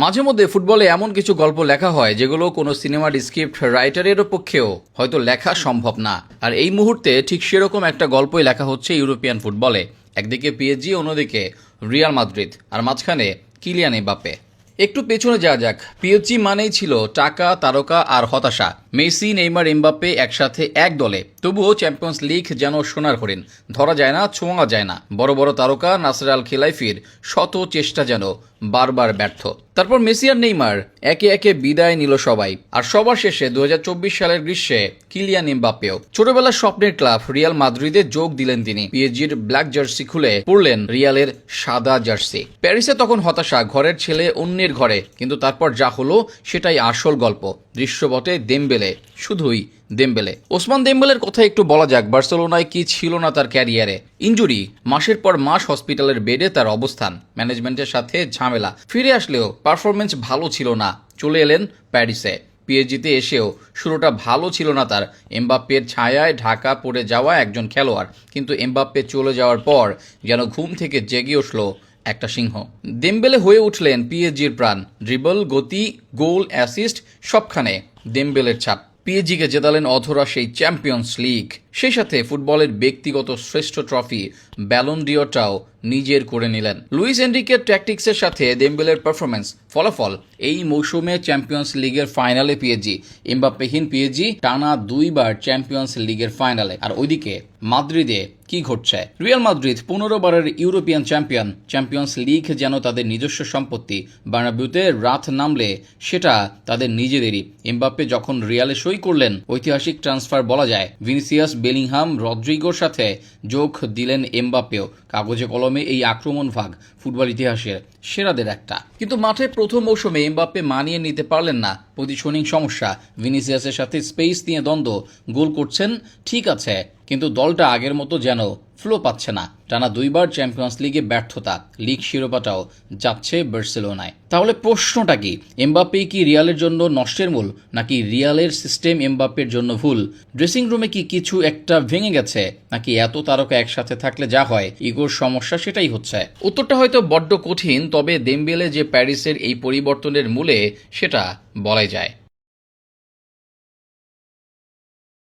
মাঝে মধ্যে ফুটবলে এমন কিছু গল্প লেখা হয় যেগুলো কোনো সিনেমার স্ক্রিপ্ট রাইটারের পক্ষেও হয়তো লেখা সম্ভব না। আর এই মুহূর্তে ঠিক সেরকম একটা গল্পই লেখা হচ্ছে ইউরোপিয়ান ফুটবলে। একদিকে পিএসজি, অন্যদিকে রিয়াল মাদ্রিদ, আর মাঝখানে কিলিয়ান এমবাপ্পে। একটু পেছনে যাওয়া যাক। পিএসজি মানেই ছিল টাকা, তারকা আর হতাশা। মেসি, নেইমার, এমবাপ্পে একসাথে এক দলে, তবুও চ্যাম্পিয়ন্স লিগ যেন সোনার হরিণ, ধরা যায় না, ছোঁয়া যায় না। বড় বড় তারকা নাসের আল খেলাইফির শত চেষ্টা যেন বারবার ব্যর্থ। তারপর মেসি আর নেইমার একে একে বিদায় নিল সবাই, আর সবার শেষে 2024 সালের গ্রীষ্মে কিলিয়ান এমবাপ্পেও। ছোটবেলার স্বপ্নের ক্লাব রিয়াল মাদ্রিদে যোগ দিলেন তিনি। পিএসজির ব্ল্যাক জার্সি খুলে পড়লেন রিয়ালের সাদা জার্সি। প্যারিসে তখন হতাশা, ঘরের ছেলে অন্যের ঘরে, কিন্তু তারপর যা হলো সেটাই আসল গল্প। দৃশ্যপটে দেমবেলে, শুধুই দেমবেলে। ওসমান দেমবেলের কথা একটু বলা যাক। বার্সেলোনায় কি ছিল না তার ক্যারিয়ারে? ইনজুরি, মাসের পর মাস হসপিটালের বেডে তার অবস্থান, ম্যানেজমেন্টের সাথে ঝামেলা। ফিরে আসলেও পারফরমেন্স ভালো ছিল না। চলে এলেন প্যারিসে। পিএসজিতে এসেও শুরুটা ভালো ছিল না তার। এমবাপ্পের ছায়ায় ঢাকা পড়ে যাওয়া একজন খেলোয়াড়, কিন্তু এমবাপ্পে চলে যাওয়ার পর যেন ঘুম থেকে জেগে উঠল একটা সিংহ। দেমবেলে হয়ে উঠলেন পিএসজির প্রাণ। ড্রিবল, গতি, গোল, অ্যাসিস্ট সবখানে দেমবেলের ছাপ। পিএসজিকে জেতালেন অধরা সেই চ্যাম্পিয়ন্স লিগ। সেই সাথে ফুটবলের ব্যক্তিগত শ্রেষ্ঠ ট্রফি ব্যালন ডিওরটাও নিজের করে নিলেন। লুইস এনরিকের ট্যাকটিক্সের সাথে দেমবেলের পারফরমেন্স, ফলাফল এই মৌসুমে চ্যাম্পিয়ন্স লিগের ফাইনালে পিএসজি। এমবাপ্পেহীন পিএসজি টানা 2বার চ্যাম্পিয়ন্স লিগের ফাইনালে। আর ওইদিকে মাদ্রিদে কি ঘটছে? রিয়াল মাদ্রিদ 15 বারের ইউরোপিয়ান চ্যাম্পিয়ন। চ্যাম্পিয়ন্স লিগ যেন তাদের নিজস্ব সম্পত্তি। বার্নাব্যুতে রাত নামলে সেটা তাদের নিজেদেরই। এমবাপ্পে যখন রিয়ালে সই করলেন, ঐতিহাসিক ট্রান্সফার বলা যায়। ভিনিসিয়াস, বেলিংহাম, রদ্রিগোর সাথে যোগ দিলেন এমবাপ্পেও। কাগজে কলমে এই আক্রমণ ভাগ ফুটবল ইতিহাসের সেরাদের একটা। কিন্তু মাঠে প্রথম মৌসুমে এমবাপ্পে মানিয়ে নিতে পারলেন না। পজিশনিং সমস্যা, ভিনিসিয়াসের সাথে স্পেস নিয়ে দ্বন্দ্ব। গোল করছেন ঠিক আছে, কিন্তু দলটা আগের মতো যেন ফ্লো পাচ্ছে না। টানা 2বার চ্যাম্পিয়ন্স লিগে ব্যর্থতা, লিগ শিরোপাটাও যাচ্ছে বার্সেলোনায়। তাহলে প্রশ্নটা কি, এমবাপ্পে কি রিয়ালের জন্য নষ্টের মূল, নাকি রিয়ালের সিস্টেম এমবাপ্পের জন্য ভুল? ড্রেসিং রুমে কি কিছু একটা ভেঙে গেছে, নাকি এত তারকা একসাথে থাকলে যা হয় ইগোর সমস্যা সেটাই হচ্ছে? উত্তরটা হয়তো বড্ড কঠিন, তবে দেমবেলে যে প্যারিসের এই পরিবর্তনের মূলে সেটা বলাই যায়।